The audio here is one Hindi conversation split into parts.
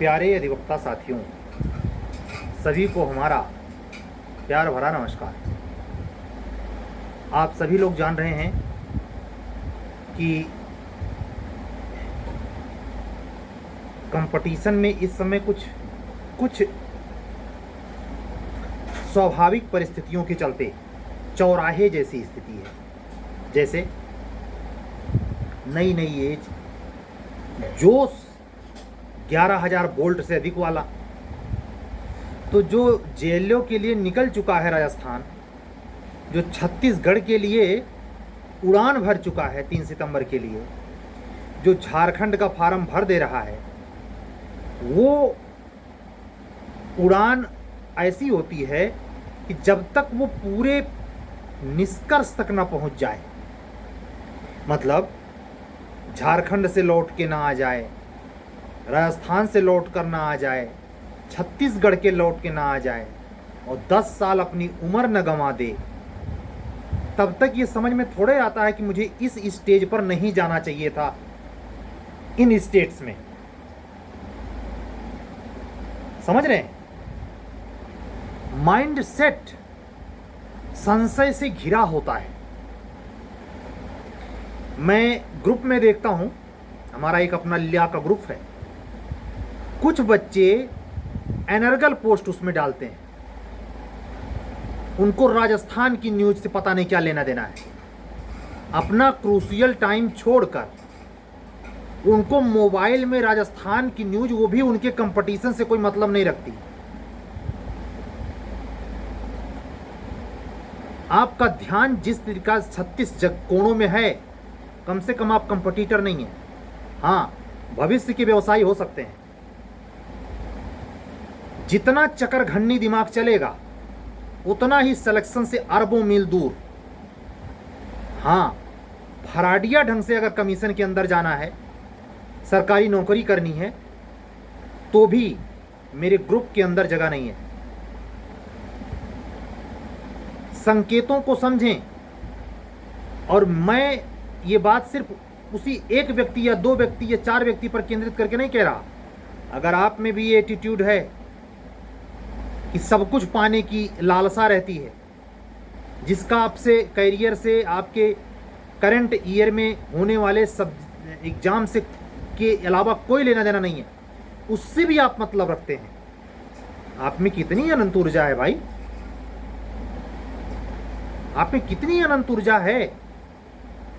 प्यारे अधिवक्ता साथियों, सभी को हमारा प्यार भरा नमस्कार। आप सभी लोग जान रहे हैं कि कंपटीशन में इस समय कुछ स्वाभाविक परिस्थितियों के चलते चौराहे जैसी स्थिति है। जैसे नई एज, जोश 11,000 वोल्ट से अधिक वाला, तो जो जेएलओ के लिए निकल चुका है राजस्थान, जो छत्तीसगढ़ के लिए उड़ान भर चुका है 3 सितंबर के लिए, जो झारखंड का फार्म भर दे रहा है, वो उड़ान ऐसी होती है कि जब तक वो पूरे निष्कर्ष तक ना पहुंच जाए, मतलब झारखंड से लौट के ना आ जाए, राजस्थान से लौट कर ना आ जाए, छत्तीसगढ़ के लौट के ना आ जाए और 10 साल अपनी उम्र न गंवा दे, तब तक ये समझ में थोड़े आता है कि मुझे इस स्टेज पर नहीं जाना चाहिए था। इन स्टेट्स में समझ रहे हैं, माइंड सेट संशय से घिरा होता है। मैं ग्रुप में देखता हूं, हमारा एक अपना लिया का ग्रुप है, कुछ बच्चे एनर्गल पोस्ट उसमें डालते हैं, उनको राजस्थान की न्यूज से पता नहीं क्या लेना देना है। अपना क्रूशियल टाइम छोड़कर उनको मोबाइल में राजस्थान की न्यूज, वो भी उनके कंपटीशन से कोई मतलब नहीं रखती। आपका ध्यान जिस तरीका 36 कोणों में है, कम से कम आप कंपटीटर नहीं है। हाँ, भविष्य के व्यवसायी हो सकते हैं। जितना चकरघन्नी दिमाग चलेगा उतना ही सिलेक्शन से अरबों मील दूर। हाँ, फराडिया ढंग से अगर कमीशन के अंदर जाना है, सरकारी नौकरी करनी है, तो भी मेरे ग्रुप के अंदर जगह नहीं है। संकेतों को समझें। और मैं ये बात सिर्फ उसी एक व्यक्ति या 2 व्यक्ति या 4 व्यक्ति पर केंद्रित करके नहीं कह रहा। अगर आप में भी ये एटीट्यूड है कि सब कुछ पाने की लालसा रहती है, जिसका आपसे करियर से, आपके करंट ईयर में होने वाले सब एग्जाम से के अलावा कोई लेना देना नहीं है, उससे भी आप मतलब रखते हैं। आप में कितनी अनंत ऊर्जा है भाई, आप में कितनी अनंत ऊर्जा है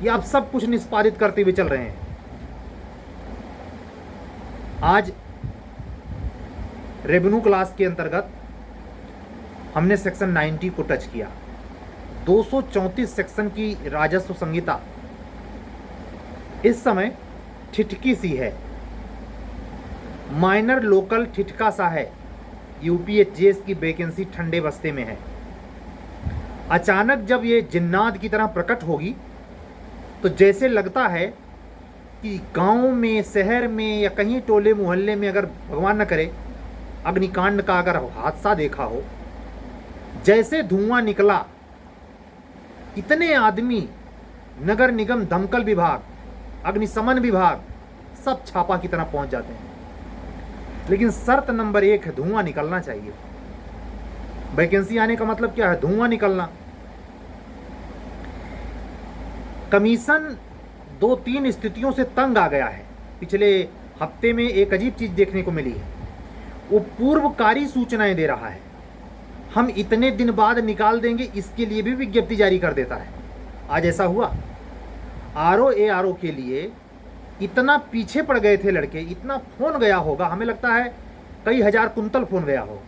कि आप सब कुछ निष्पादित करते हुए चल रहे हैं। आज रेवेन्यू क्लास के अंतर्गत हमने सेक्शन 90 को टच किया। 234 सेक्शन की राजस्व संहिता इस समय ठिठकी सी है, माइनर लोकल ठिठका सा है। यूपीएचजीएस की वैकेंसी ठंडे बस्ते में है। अचानक जब ये जिन्नात की तरह प्रकट होगी तो जैसे लगता है कि गांव में, शहर में या कहीं टोले मोहल्ले में अगर भगवान न करे अग्निकांड का अगर हादसा देखा हो, जैसे धुआं निकला, इतने आदमी, नगर निगम, दमकल विभाग, अग्निशमन विभाग सब छापा की तरह पहुंच जाते हैं। लेकिन शर्त नंबर 1 है, धुआं निकलना चाहिए। वैकेंसी आने का मतलब क्या है? धुआं निकलना। कमीशन 2-3 स्थितियों से तंग आ गया है। पिछले हफ्ते में एक अजीब चीज देखने को मिली है, वो पूर्वकारी सूचनाएं दे रहा है। हम इतने दिन बाद निकाल देंगे, इसके लिए भी विज्ञप्ति जारी कर देता है। आज ऐसा हुआ। आरओ के लिए इतना पीछे पड़ गए थे लड़के, इतना फोन गया होगा, हमें लगता है कई हजार कुंतल फोन गया होगा।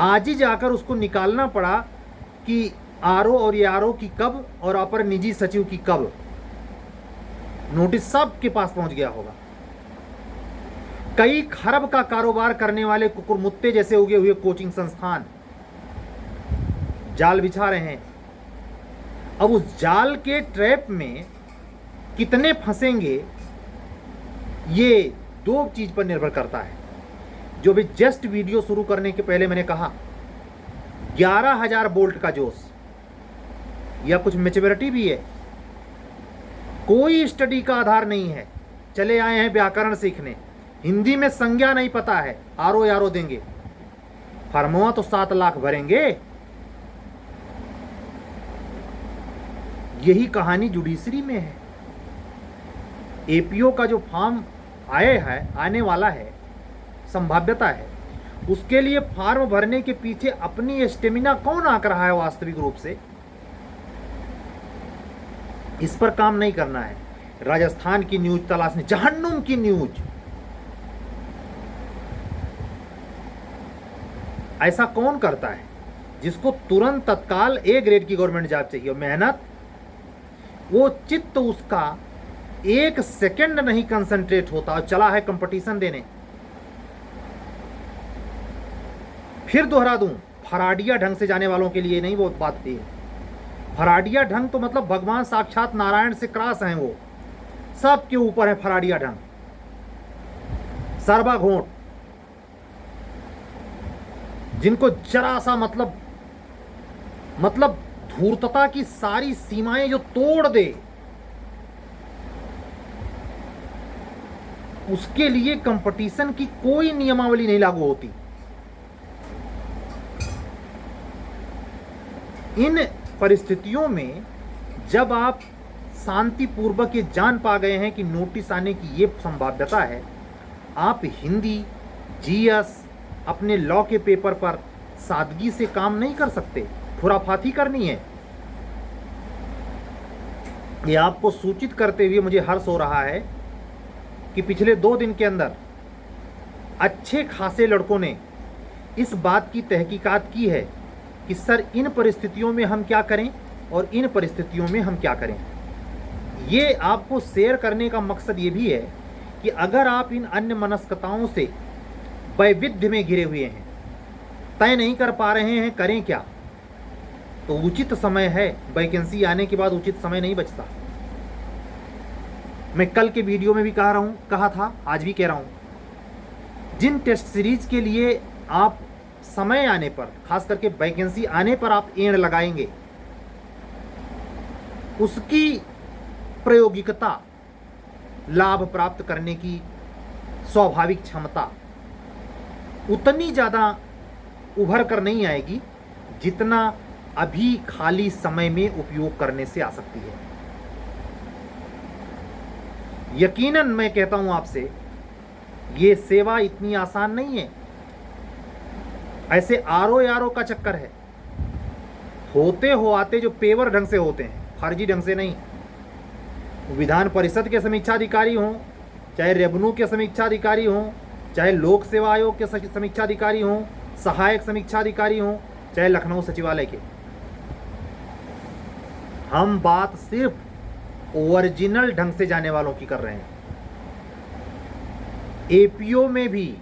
आज ही जाकर उसको निकालना पड़ा कि आरओ और एआरओ की कब और अपर निजी सचिव की कब। नोटिस सबके पास पहुंच गया होगा। कई खरब का कारोबार करने वाले कुकुरमुत्ते जैसे उगे हुए कोचिंग संस्थान जाल बिछा रहे हैं। अब उस जाल के ट्रैप में कितने फंसेंगे, ये 2 चीज पर निर्भर करता है। जो भी जस्ट वीडियो शुरू करने के पहले मैंने कहा, 11,000 वोल्ट का जोश या कुछ मैच्योरिटी भी है, कोई स्टडी का आधार नहीं है। चले आए हैं व्याकरण सीखने, हिंदी में संज्ञा नहीं पता है, आरो यारो देंगे। फर्मवा तो 7 लाख भरेंगे। यही कहानी जुडिशरी में है। एपीओ का जो फॉर्म आने वाला है, संभाव्यता है, उसके लिए फॉर्म भरने के पीछे अपनी स्टेमिना कौन आंक रहा है वास्तविक रूप से, इस पर काम नहीं करना है। राजस्थान की न्यूज तलाशनी, जहन्नुम की न्यूज। ऐसा कौन करता है जिसको तुरंत तत्काल ए ग्रेड की गवर्नमेंट जॉब चाहिए और मेहनत, वो चित्त उसका 1 सेकंड नहीं कंसंट्रेट होता और चला है कंपटीशन देने। फिर दोहरा दूं, फराडिया ढंग से जाने वालों के लिए नहीं वो बात थी। फराडिया ढंग तो मतलब भगवान साक्षात नारायण से क्रॉस हैं, वो सबके ऊपर है फराडिया ढंग, सरबा घोंट, जिनको जरा सा मतलब धूर्तता की सारी सीमाएं जो तोड़ दे, उसके लिए कंपटीशन की कोई नियमावली नहीं लागू होती। इन परिस्थितियों में जब आप शांतिपूर्वक ये जान पा गए हैं कि नोटिस आने की ये संभाव्यता है, आप हिंदी जीएस अपने लॉ के पेपर पर सादगी से काम नहीं कर सकते, खुराफाती करनी है। ये आपको सूचित करते हुए मुझे हर्ष हो रहा है कि पिछले 2 दिन के अंदर अच्छे खासे लड़कों ने इस बात की तहकीकात की है कि सर इन परिस्थितियों में हम क्या करें और इन परिस्थितियों में हम क्या करें। ये आपको शेयर करने का मकसद ये भी है कि अगर आप इन अन्य मनस्कताओं से वैविध्य में घिरे हुए हैं, तय नहीं कर पा रहे हैं करें क्या, तो उचित समय है। वैकेंसी आने के बाद उचित समय नहीं बचता। मैं कल के वीडियो में भी कहा था, आज भी कह रहा हूं, जिन टेस्ट सीरीज के लिए आप समय आने पर, खास करके वैकेंसी आने पर आप एड़ लगाएंगे, उसकी प्रायोगिकता, लाभ प्राप्त करने की स्वाभाविक क्षमता उतनी ज़्यादा उभर कर नहीं आएगी जितना अभी खाली समय में उपयोग करने से आ सकती है। यकीनन मैं कहता हूं आपसे, ये सेवा इतनी आसान नहीं है। ऐसे आरो यारो का चक्कर है, होते हो आते जो पेवर ढंग से होते हैं, फर्जी ढंग से नहीं। विधान परिषद के समीक्षा अधिकारी हों, चाहे रेवेन्यू के समीक्षा अधिकारी हों, चाहे लोक सेवा आयोग के समीक्षा अधिकारी हों, सहायक समीक्षा अधिकारी हों, चाहे लखनऊ सचिवालय के, हम बात सिर्फ ओरिजिनल ढंग से जाने वालों की कर रहे हैं। एपीओ में भी,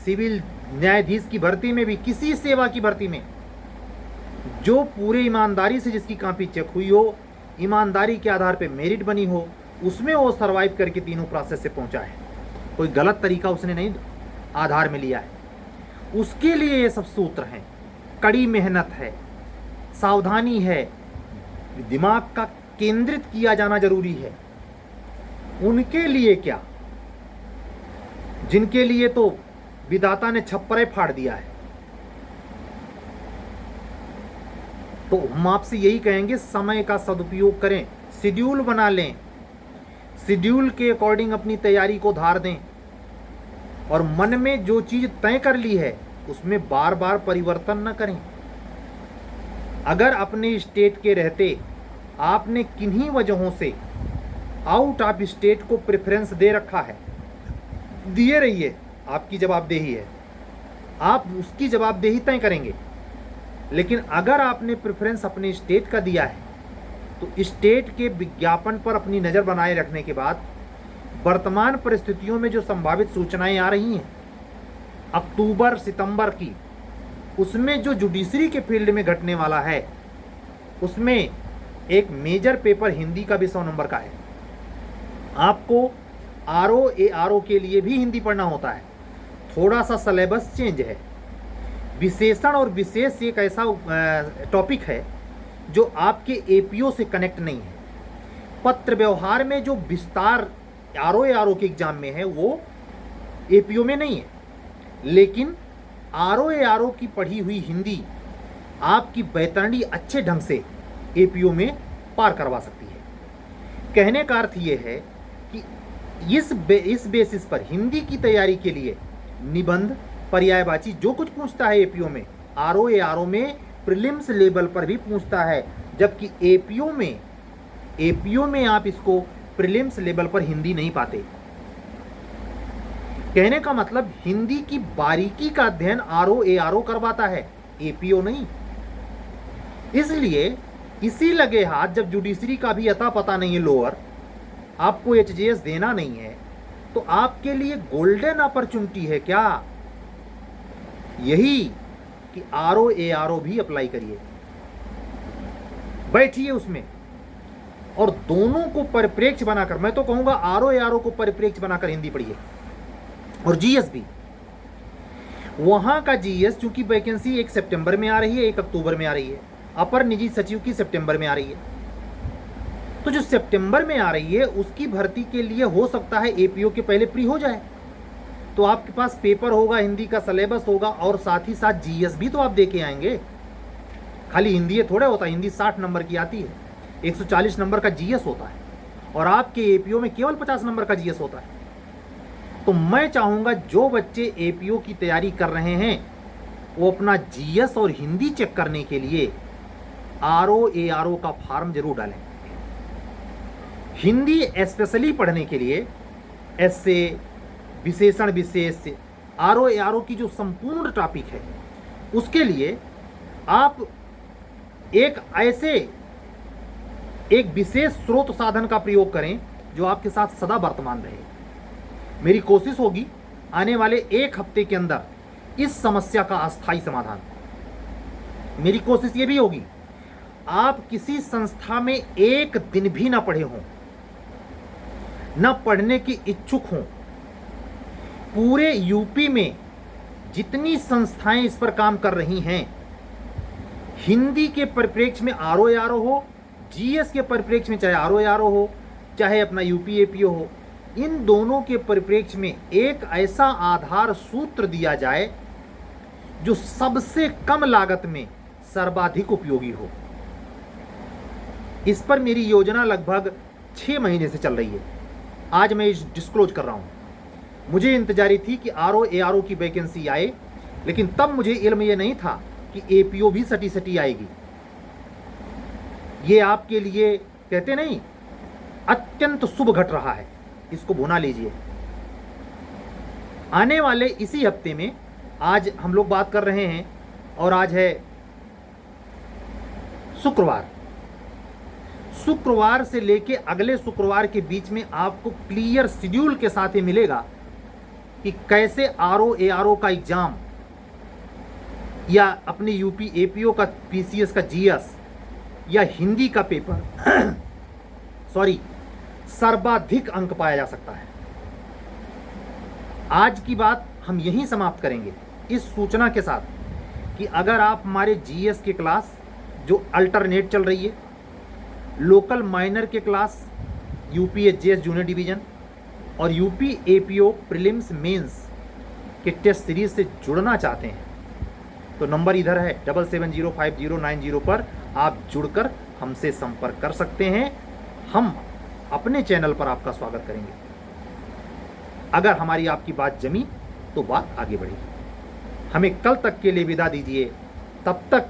सिविल न्यायाधीश की भर्ती में भी, किसी सेवा की भर्ती में जो पूरे ईमानदारी से जिसकी कॉपी चेक हुई हो, ईमानदारी के आधार पे मेरिट बनी हो, उसमें वो सरवाइव करके तीनों प्रोसेस से पहुंचा है। कोई गलत तरीका उसने नहीं आधार में लिया है। उसके लिए ये सब सूत्र हैं, कड़ी मेहनत है, सावधानी है, दिमाग का केंद्रित किया जाना जरूरी है। उनके लिए क्या, जिनके लिए तो विधाता ने छप्परे फाड़ दिया है। तो हम आपसे यही कहेंगे, समय का सदुपयोग करें, शेड्यूल बना लें, शेड्यूल के अकॉर्डिंग अपनी तैयारी को धार दें और मन में जो चीज़ तय कर ली है उसमें बार बार परिवर्तन न करें। अगर अपने स्टेट के रहते आपने किन्हीं वजहों से आउट ऑफ स्टेट को प्रेफरेंस दे रखा है, दिए रहिए, आपकी जवाबदेही है, आप उसकी जवाबदेही तय करेंगे। लेकिन अगर आपने प्रेफरेंस अपने स्टेट का दिया है तो स्टेट के विज्ञापन पर अपनी नज़र बनाए रखने के बाद वर्तमान परिस्थितियों में जो संभावित सूचनाएं आ रही हैं अक्टूबर सितंबर की, उसमें जो जुडिशरी के फील्ड में घटने वाला है, उसमें एक मेजर पेपर हिंदी का भी 100 नंबर का है। आपको आरओ के लिए भी हिंदी पढ़ना होता है। थोड़ा सा सिलेबस चेंज है। विशेषण और विशेष एक ऐसा टॉपिक है जो आपके एपीओ से कनेक्ट नहीं है। पत्र व्यवहार में जो विस्तार आरओ के एग्जाम में है, वो एपीओ में नहीं है, लेकिन आरओ की पढ़ी हुई हिंदी आपकी बैतरणी अच्छे ढंग से एपीओ में पार करवा सकती है। कहने का अर्थ ये है कि इस बेसिस पर हिंदी की तैयारी के लिए निबंध, पर्यायवाची जो कुछ पूछता है एपीओ में, आरओ में प्रीलिम्स लेवल पर भी पूछता है, जबकि एपीओ में आप इसको प्रीलिम्स लेवल पर हिंदी नहीं पाते। कहने का मतलब हिंदी की बारीकी का अध्ययन आरओ करवाता है, एपीओ नहीं। इसलिए इसी लगे हाथ जब जुडिशरी का भी अता पता नहीं है लोअर, आपको एचजेएस देना नहीं है, तो आपके लिए गोल्डन अपॉर्चुनिटी है क्या यही कि आरओ भी अप्लाई करिए, बैठिए उसमें और दोनों को परिप्रेक्ष्य बनाकर, मैं तो कहूंगा आरओ को परिप्रेक्ष्य बनाकर हिंदी पढ़िए। और जीएस भी, वहां का जीएस चूंकि वैकेंसी 1 सितंबर में आ रही है, 1 अक्टूबर में आ रही है, अपर निजी सचिव की सितंबर में आ रही है, तो जो सितंबर में आ रही है उसकी भर्ती के लिए हो सकता है एपीओ के पहले प्री हो जाए, तो आपके पास पेपर होगा, हिंदी का सिलेबस होगा और साथ ही साथ जीएस भी तो आप दे के आएंगे। खाली हिंदी थोड़ा होता है, हिंदी 60 नंबर की आती है, 140 नंबर का जीएस होता है और आपके एपीओ में केवल 50 नंबर का जीएस होता है। तो मैं चाहूँगा जो बच्चे एपीओ की तैयारी कर रहे हैं वो अपना जीएस और हिंदी चेक करने के लिए आरओ का फॉर्म जरूर डालें। हिंदी स्पेशली पढ़ने के लिए ऐसे विशेषण विशेष से आरओ की जो संपूर्ण टॉपिक है उसके लिए आप एक विशेष स्रोत साधन का प्रयोग करें जो आपके साथ सदा वर्तमान रहे। मेरी कोशिश होगी आने वाले 1 हफ्ते के अंदर इस समस्या का अस्थायी समाधान। मेरी कोशिश ये भी होगी आप किसी संस्था में 1 दिन भी ना पढ़े हों, ना पढ़ने की इच्छुक हों। पूरे यूपी में जितनी संस्थाएं इस पर काम कर रही हैं, हिंदी के परिप्रेक्ष्य में आरओ हो, जीएस के परिप्रेक्ष्य में चाहे आरओ हो, चाहे अपना यूपी एपीओ हो, इन दोनों के परिप्रेक्ष्य में एक ऐसा आधार सूत्र दिया जाए जो सबसे कम लागत में सर्वाधिक उपयोगी हो। इस पर मेरी योजना लगभग 6 महीने से चल रही है। आज मैं इस डिस्क्लोज कर रहा हूं। मुझे इंतजारी थी कि आरओ की वैकेंसी आए, लेकिन तब मुझे इल्म ये नहीं था कि एपीओ भी सटी आएगी। ये आपके लिए कहते नहीं अत्यंत शुभ घट रहा है, इसको भुना लीजिए। आने वाले इसी हफ्ते में, आज हम लोग बात कर रहे हैं और आज है शुक्रवार से लेके अगले शुक्रवार के बीच में आपको क्लियर शेड्यूल के साथ ही मिलेगा कि कैसे आरओ का एग्जाम या अपने यूपी एपीओ का पीसीएस का जीएस या हिंदी का पेपर सर्वाधिक अंक पाया जा सकता है। आज की बात हम यहीं समाप्त करेंगे इस सूचना के साथ कि अगर आप हमारे जीएस के क्लास जो अल्टरनेट चल रही है, लोकल माइनर के क्लास यूपी एचजेएस जूनियर डिवीजन और यूपी एपीओ प्रीलिम्स मेंस के टेस्ट सीरीज से जुड़ना चाहते हैं, तो नंबर इधर है 770509 पर आप जुड़कर हमसे संपर्क कर सकते हैं। हम अपने चैनल पर आपका स्वागत करेंगे। अगर हमारी आपकी बात जमी तो बात आगे बढ़ेगी। हमें कल तक के लिए विदा दीजिए, तब तक